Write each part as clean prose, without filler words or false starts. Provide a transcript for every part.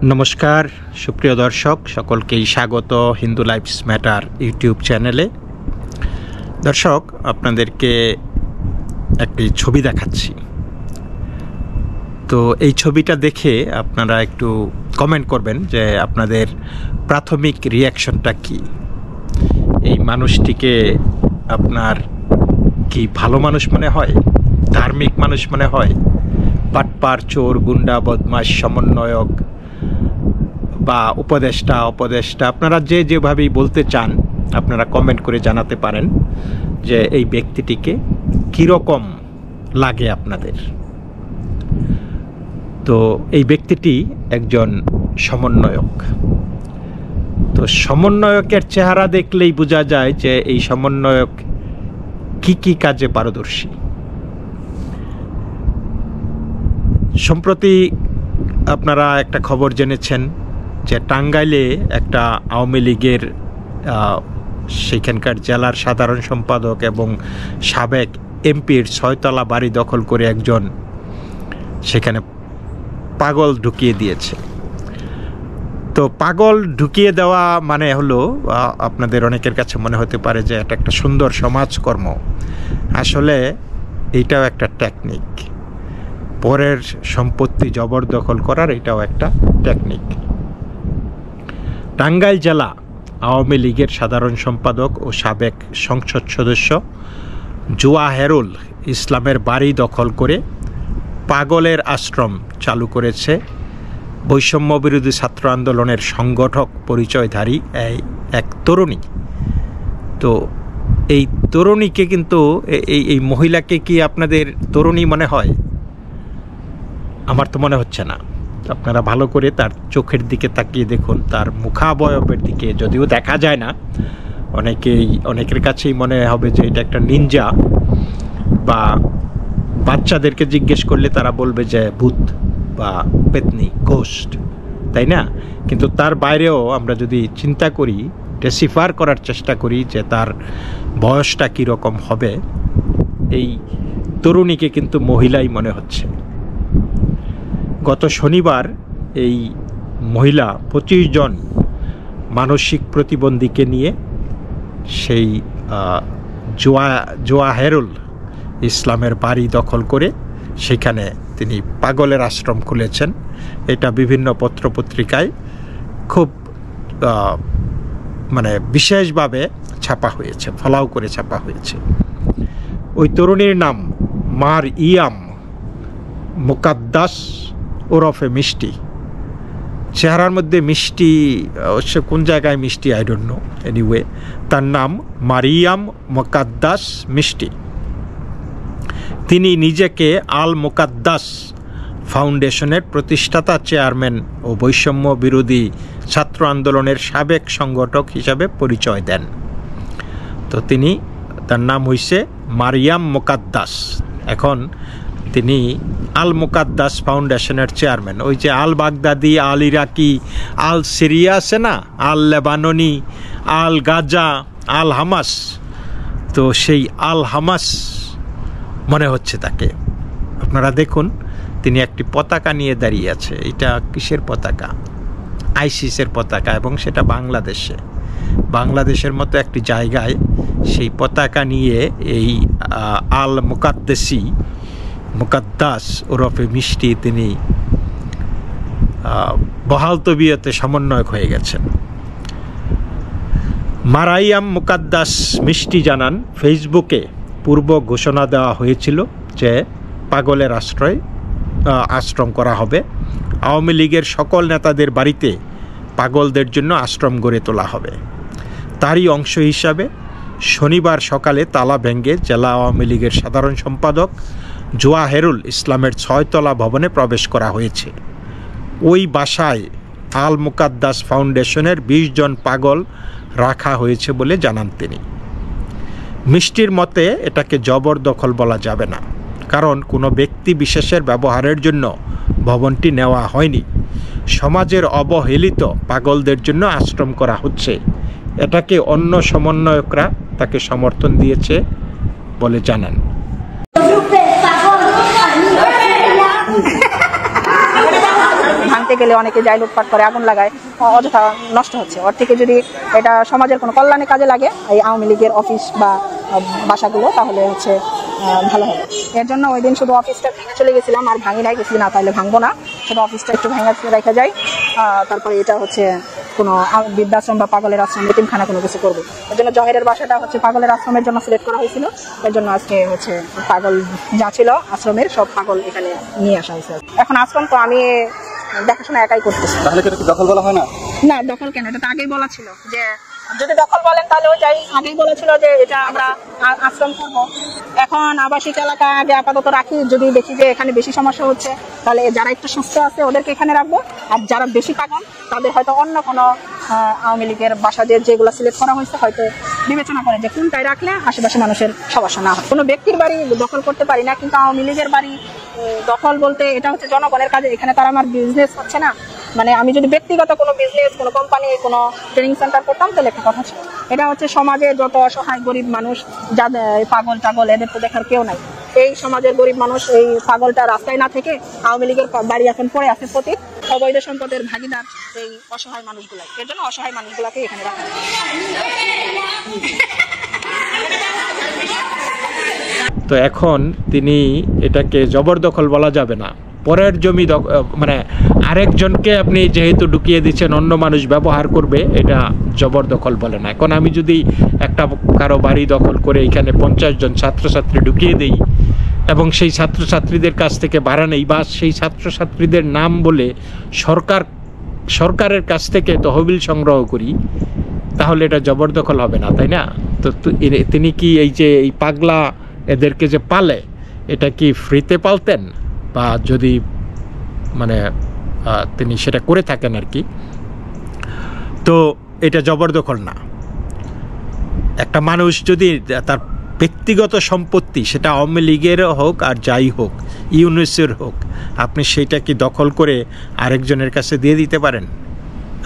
নমস্কার সুপ্রিয় দর্শক, সকলকেই স্বাগত হিন্দু লাইফস ম্যাটার ইউটিউব চ্যানেলে। দর্শক, আপনাদেরকে একটি ছবি দেখাচ্ছি। তো এই ছবিটা দেখে আপনারা একটু কমেন্ট করবেন যে আপনাদের প্রাথমিক রিয়াকশনটা কি। এই মানুষটিকে আপনার কি ভালো মানুষ মনে হয়, ধার্মিক মানুষ মনে হয়, বাটপার, চোর, গুন্ডা, বদমাশ, সমন্বয়ক বা উপদেষ্টা আপনারা যেভাবেই বলতে চান আপনারা কমেন্ট করে জানাতে পারেন যে এই ব্যক্তিটিকে কীরকম লাগে আপনাদের। তো এই ব্যক্তিটি একজন সমন্বয়ক। তো সমন্বয়কের চেহারা দেখলেই বোঝা যায় যে এই সমন্বয়ক কি কাজে পারদর্শী। সম্প্রতি আপনারা একটা খবর জেনেছেন যে টাঙ্গাইলে একটা আওয়ামী লীগের সেখানকার জেলার সাধারণ সম্পাদক এবং সাবেক এমপির 6তলা বাড়ি দখল করে একজন সেখানে পাগল ঢুকিয়ে দিয়েছে। তো পাগল ঢুকিয়ে দেওয়া মানে হলো, আপনাদের অনেকের কাছে মনে হতে পারে যে এটা একটা সুন্দর সমাজকর্ম। আসলে এইটাও একটা টেকনিক, পরের সম্পত্তি জবরদখল করার এটাও একটা টেকনিক। টাঙ্গাইল জেলা আওয়ামী লীগের সাধারণ সম্পাদক ও সাবেক সংসদ সদস্য জোয়াহেরুল ইসলামের বাড়ি দখল করে পাগলের আশ্রম চালু করেছে বৈষম্য বিরোধী ছাত্র আন্দোলনের সংগঠক পরিচয়ধারী এক তরুণী। তো এই তরুণীকে কিন্তু এই মহিলাকে কি আপনাদের তরুণী মনে হয়? আমার তো মনে হচ্ছে না। আপনারা ভালো করে তার চোখের দিকে তাকিয়ে দেখুন, তার মুখাবয়বের দিকে যদিও দেখা যায় না, অনেকের কাছেই মনে হবে যে এটা একটা নিনজা, বা বাচ্চাদেরকে জিজ্ঞেস করলে তারা বলবে যে ভূত বা পেতনি, গোস্ট, তাই না? কিন্তু তার বাইরেও আমরা যদি চিন্তা করি, ডেসিফার করার চেষ্টা করি যে তার বয়সটা কীরকম হবে, এই তরুণীকে কিন্তু মহিলাই মনে হচ্ছে। গত শনিবার এই মহিলা 25 জন মানসিক প্রতিবন্ধীকে নিয়ে সেই জোয়াহেরুল ইসলামের বাড়ি দখল করে সেখানে তিনি পাগলের আশ্রম খুলেছেন। এটা বিভিন্ন পত্রপত্রিকায় খুব বিশেষভাবে ছাপা হয়েছে, ফলাও করে ছাপা হয়েছে। ওই তরুণীর নাম মারিয়াম মুকাদ্দাস ওরফে মিষ্টি। চেহারার মধ্যে মিষ্টি, অবশ্য কোন জায়গায় মিষ্টি আই ডোন্ট নো, এনিওয়ে তার নাম মারিয়াম মুকাদ্দাস মিষ্টি। তিনি নিজেকে আল মুকাদ্দাস ফাউন্ডেশনের প্রতিষ্ঠাতা, চেয়ারম্যান ও বৈষম্য বিরোধী ছাত্র আন্দোলনের সাবেক সংগঠক হিসাবে পরিচয় দেন। তো তার নাম হইছে মারিয়াম মুকাদ্দাস। এখন তিনি আল মুকাদ্দাস ফাউন্ডেশনের চেয়ারম্যান। ওই যে আল বাগদাদি, আল ইরাকি, আল সিরিয়া আছে না, আল লেবাননি, আল গাজা, আল হামাস, তো সেই আল হামাস মনে হচ্ছে তাকে। আপনারা দেখুন, তিনি একটি পতাকা নিয়ে দাঁড়িয়ে আছে। এটা কিসের পতাকা? আইসিসের পতাকা, এবং সেটা বাংলাদেশের মতো একটি জায়গায় সেই পতাকা নিয়ে এই আল মুকাদ্দাস ওরফে মিষ্টি তিনি বহাল তবিয়তে সমন্বয়ক হয়ে গেছেন। মারাইয়াম মুকাদ্দাস মিষ্টি জানান, ফেসবুকে পূর্ব ঘোষণা দেওয়া হয়েছিল যে পাগলের আশ্রম করা হবে। আওয়ামী লীগের সকল নেতাদের বাড়িতে পাগলদের জন্য আশ্রম গড়ে তোলা হবে। তারই অংশ হিসাবে শনিবার সকালে তালা ভেঙে জেলা আওয়ামী লীগের সাধারণ সম্পাদক জোয়াহেরুল ইসলামের 6তলা ভবনে প্রবেশ করা হয়েছে। ওই বাসায় আল মুকাদ্দাস ফাউন্ডেশনের 20 জন পাগল রাখা হয়েছে বলে জানান তিনি। মিষ্টির মতে এটাকে জবরদখল বলা যাবে না, কারণ কোনো ব্যক্তি বিশেষের ব্যবহারের জন্য ভবনটি নেওয়া হয়নি। সমাজের অবহেলিত পাগলদের জন্য আশ্রম করা হচ্ছে। এটাকে অন্য সমন্বয়করা তাকে সমর্থন দিয়েছে বলে জানান। বাড়িতে গেলে অনেকে যায় লুটপাট করে, আগুন লাগায়, অযথা নষ্ট হচ্ছে। ওর থেকে যদি এটা সমাজের কোনো কল্যাণে কাজে লাগে এই আওয়ামী লীগের অফিস বা বাসাগুলো, তাহলে হচ্ছে ভালো হবে। এর জন্য ওই দিন শুধু অফিসটা ভেঙে চলে গেছিলাম, আর ভাঙি নাই, গেছি না তাহলে ভাঙবো না, শুধু অফিসটা একটু ভেঙে রেখে যাই। তারপরে এটা হচ্ছে কোনো বৃদ্ধাশ্রম বা পাগলের আশ্রম, এতিমখানা কোনো কিছু করবো। এর জন্য জহেরের বাসাটা হচ্ছে পাগলের আশ্রমের জন্য সিলেক্ট করা হয়েছিল। এর জন্য আজকে হচ্ছে পাগল যা ছিল আশ্রমের সব পাগল এখানে নিয়ে আসা হয়েছে। এখন আশ্রম তো আমি দেখাশোনা একাই করতেছি। তাহলে কি দখল বলা হয় না? না, দখল কেন, এটা তো আগেই বলা ছিল যে যদি দখল বলেন তাহলে ওই যাই, আগেই বলেছিল যে এটা আমরা আশ্রম করব। এখন আবাসিক এলাকা আগে আপাতত রাখি, যদি দেখি যে এখানে বেশি সমস্যা হচ্ছে তাহলে যারা একটু সুস্থ আছে ওদেরকে এখানে রাখবো, আর যারা বেশি পাগল তাদের হয়তো অন্য কোনো আওয়ামী লীগের বাসা যেগুলো সিলেক্ট করা হয়েছে হয়তো বিবেচনা করে যে কোনটাই রাখলে আশেপাশে মানুষের সমস্যা না হয়। কোনো ব্যক্তির বাড়ি দখল করতে পারি না, কিন্তু আওয়ামী লীগের বাড়ি দখল বলতে এটা হচ্ছে জনগণের কাজে, এখানে তারা আমার বিজনেস হচ্ছে না। মানে আমি যদি ব্যক্তিগত কোনো বিজনেস, কোনো কোম্পানি, কোনো ট্রেনিং সেন্টার করতাম তাহলে একটা কথা ছিল। এটা হচ্ছে সমাজে যত অসহায় গরিব মানুষ, যাদের পাগল টাগল, এদের তো দেখার কেউ নাই। এই সমাজের গরিব মানুষ, এই পাগলটা রাস্তায় না থেকে আওয়ামী লীগের বাড়ি এখন পড়ে আছে প্রতি অবৈধ সম্পদের ভাগিদার এই অসহায় মানুষগুলাই। এর জন্য অসহায় মানুষগুলাকে এখানে রাখা। তো এখন তিনি এটাকে জবরদখল বলা যাবে না, পরের জমি মানে আরেকজনকে আপনি যেহেতু ঢুকিয়ে দিচ্ছেন, অন্য মানুষ ব্যবহার করবে, এটা জবরদখল বলে না। এখন আমি যদি একটা কারো বাড়ি দখল করে এখানে 50 জন ছাত্রছাত্রী ঢুকিয়ে দিই এবং সেই ছাত্রছাত্রীদের কাছ থেকে ভাড়া নেই, বা সেই ছাত্রছাত্রীদের নাম বলে সরকারের কাছ থেকে তহবিল সংগ্রহ করি, তাহলে এটা জবরদখল হবে না, তাই না? তো তিনি কি এই যে এই পাগলা এদেরকে যে পালে, এটা কি ফ্রিতে পালতেন, বা যদি মানে তিনি সেটা করে থাকেন আর কি, তো এটা জবরদখল না। একটা মানুষ যদি তার ব্যক্তিগত সম্পত্তি, সেটা আওয়ামী লীগের হোক আর যাই হোক, ইউনিসের হোক, আপনি সেইটা কি দখল করে আরেকজনের কাছে দিয়ে দিতে পারেন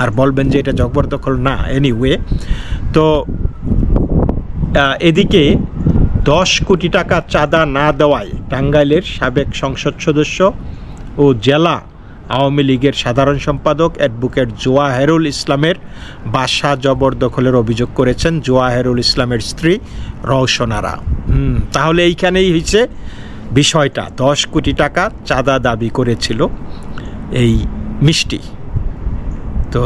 আর বলবেন যে এটা জবরদখল না? এনিওয়ে, তো এদিকে 10 কোটি টাকা চাঁদা না দেওয়ায় টাঙ্গাইলের সাবেক সংসদ সদস্য ও জেলা আওয়ামী লীগের সাধারণ সম্পাদক অ্যাডভোকেট জোয়াহেরুল ইসলামের বাসা জবরদখলের অভিযোগ করেছেন জোয়াহেরুল ইসলামের স্ত্রী রওশন আরা। তাহলে এইখানেই হয়েছে বিষয়টা। 10 কোটি টাকা চাঁদা দাবি করেছিল এই মিষ্টি। তো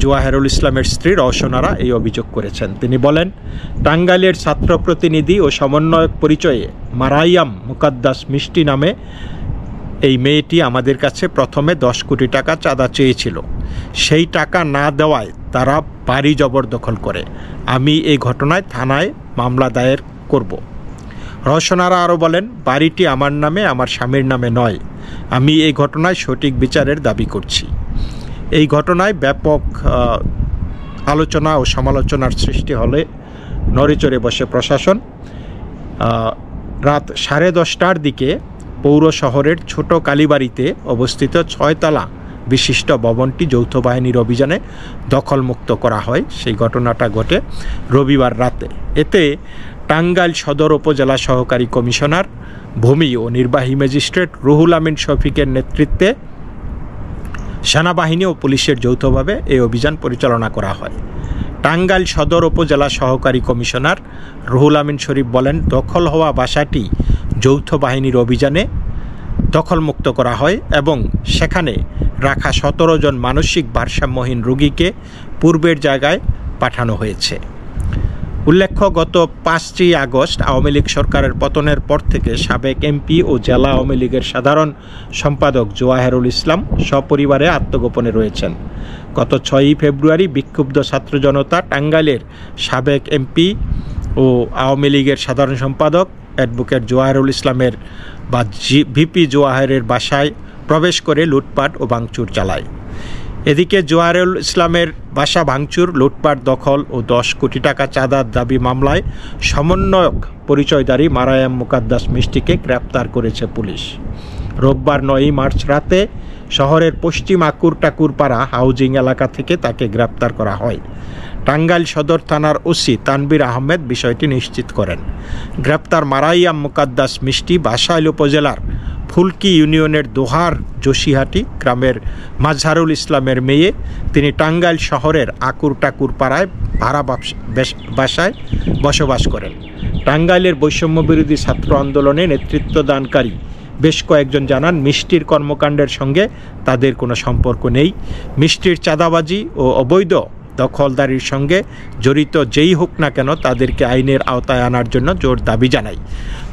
জোয়াহেরুল ইসলামের স্ত্রী রওশন আরা এই অভিযোগ করেছেন। তিনি বলেন, টাঙ্গাইলের ছাত্র প্রতিনিধি ও সমন্বয়ক পরিচয়ে মারাইয়াম মুকাদ্দাস মিষ্টি নামে এই মেয়েটি আমাদের কাছে প্রথমে 10 কোটি টাকা চাঁদা চেয়েছিল। সেই টাকা না দেওয়ায় তারা বাড়ি জবরদখল করে। আমি এই ঘটনায় থানায় মামলা দায়ের করব। রওশন আরা আরও বলেন, বাড়িটি আমার নামে, আমার স্বামীর নামে নয়। আমি এই ঘটনায় সঠিক বিচারের দাবি করছি। এই ঘটনায় ব্যাপক আলোচনা ও সমালোচনার সৃষ্টি হলে নড়েচড়ে বসে প্রশাসন। রাত 10:30টার দিকে পৌর শহরের ছোট কালীবাড়িতে অবস্থিত 6তলা বিশিষ্ট ভবনটি যৌথ বাহিনীর অভিযানে দখলমুক্ত করা হয়। সেই ঘটনাটা ঘটে রবিবার রাতে। এতে টাঙ্গাইল সদর উপজেলা সহকারী কমিশনার ভূমি ও নির্বাহী ম্যাজিস্ট্রেট রুহুল আমিন শফিকের নেতৃত্বে সেনাবাহিনী ও পুলিশের যৌথভাবে এই অভিযান পরিচালনা করা হয়। টাঙ্গাইল সদর উপজেলা সহকারী কমিশনার রুহুল আমিন শরীফ বলেন, দখল হওয়া বাসাটি যৌথ বাহিনীর অভিযানে দখলমুক্ত করা হয় এবং সেখানে রাখা 17 জন মানসিক ভারসাম্যহীন রোগীকে পূর্বের জায়গায় পাঠানো হয়েছে। উল্লেখ্য, গত 5ই আগস্ট আওয়ামী লীগ সরকারের পতনের পর থেকে সাবেক এমপি ও জেলা আওয়ামী লীগের সাধারণ সম্পাদক জোয়াহেরুল ইসলাম সপরিবারে আত্মগোপনে রয়েছেন। গত 6ই ফেব্রুয়ারি বিক্ষুব্ধ ছাত্র জনতা টাঙ্গাইলের সাবেক এমপি ও আওয়ামী লীগের সাধারণ সম্পাদক অ্যাডভোকেট জোয়াহেরুল ইসলামের বা ভিপি জোয়াহেরের বাসায় প্রবেশ করে লুটপাট ও ভাঙচুর চালায়। এদিকে জোয়াহেরুল ইসলামের বাসা ভাঙচুর, লুটপাট, দখল ও 10 কোটি টাকা চাঁদার দাবি মামলায় সমন্বয়ক পরিচয়ধারী মারায়াম মুকাদ্দাস মিষ্টিকে গ্রেপ্তার করেছে পুলিশ। রোববার 9ই মার্চ রাতে শহরের পশ্চিম আকুরটাকুরপাড়া হাউজিং এলাকা থেকে তাকে গ্রেপ্তার করা হয়। টাঙ্গাইল সদর থানার ওসি তানবীর আহমেদ বিষয়টি নিশ্চিত করেন। গ্রেপ্তার মারাইয়াম মুকাদ্দাস মিষ্টি বাসাইল উপজেলার ফুলকি ইউনিয়নের দোহার যোশীহাটি গ্রামের মাজহারুল ইসলামের মেয়ে। তিনি টাঙ্গাইল শহরের আকুর টাকুর পাড়ায় ভাড়া বাসায় বসবাস করেন। টাঙ্গাইলের বৈষম্য বিরোধী ছাত্র আন্দোলনে নেতৃত্বদানকারী বেশ কয়েকজন জানান, মিষ্টির কর্মকাণ্ডের সঙ্গে তাদের কোনো সম্পর্ক নেই। মিষ্টির চাঁদাবাজি ও অবৈধ দখলদারির সঙ্গে জড়িত যেই হোক না কেন তাদেরকে আইনের আওতায় আনার জন্য জোর দাবি জানাই।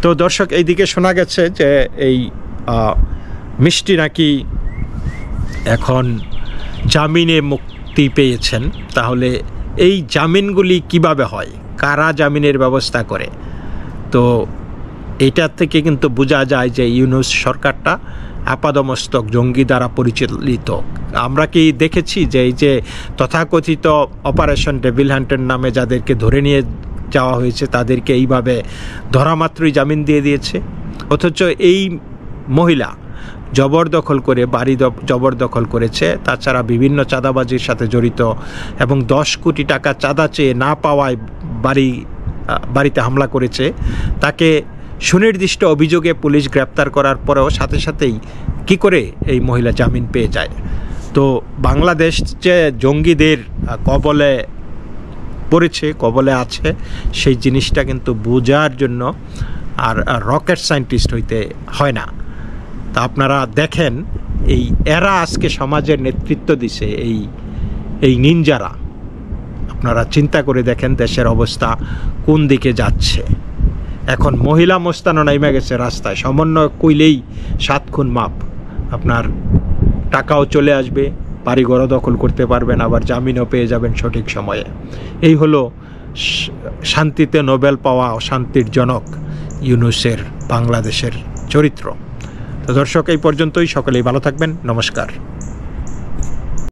তো দর্শক, এইদিকে শোনা গেছে যে এই মিষ্টি নাকি এখন জামিনে মুক্তি পেয়েছেন। তাহলে এই জামিনগুলি কিভাবে হয়, কারা জামিনের ব্যবস্থা করে? তো এটার থেকে কিন্তু বোঝা যায় যে ইউনূস সরকারটা আপাদমস্তক জঙ্গি দ্বারা পরিচালিত। আমরা কি দেখেছি যে এই যে তথাকথিত অপারেশন ডেভিল হান্টের নামে যাদেরকে ধরে নিয়ে যাওয়া হয়েছে তাদেরকে এইভাবে ধরামাত্রই জামিন দিয়ে দিয়েছে, অথচ এই মহিলা জবরদখল করে বাড়ি জবরদখল করেছে, তাছাড়া বিভিন্ন চাঁদাবাজির সাথে জড়িত এবং 10 কোটি টাকা চাঁদা চেয়ে না পাওয়ায় বাড়িতে হামলা করেছে। তাকে সুনির্দিষ্ট অভিযোগে পুলিশ গ্রেপ্তার করার পরেও সাথে সাথেই কি করে এই মহিলা জামিন পেয়ে যায়? তো বাংলাদেশ যে জঙ্গিদের কবলে পড়েছে, কবলে আছে, সেই জিনিসটা কিন্তু বোঝার জন্য আর রকেট সায়েন্টিস্ট হইতে হয় না। তা আপনারা দেখেন, এই এরা আজকে সমাজের নেতৃত্ব দিছে, এই নিনজারা। আপনারা চিন্তা করে দেখেন দেশের অবস্থা কোন দিকে যাচ্ছে। এখন মহিলা মোস্তানো নাইমা গেছে রাস্তায়, সমন্বয় কইলেই 7 খুন মাপ। আপনার টাকাও চলে আসবে, বাড়িঘরও দখল করতে পারবেন, আবার জামিনও পেয়ে যাবেন সঠিক সময়ে। এই হলো শান্তিতে নোবেল পাওয়া অশান্তির জনক ইউনূসের বাংলাদেশের চরিত্র। তো দর্শক, এই পর্যন্তই। সকলেই ভালো থাকবেন। নমস্কার।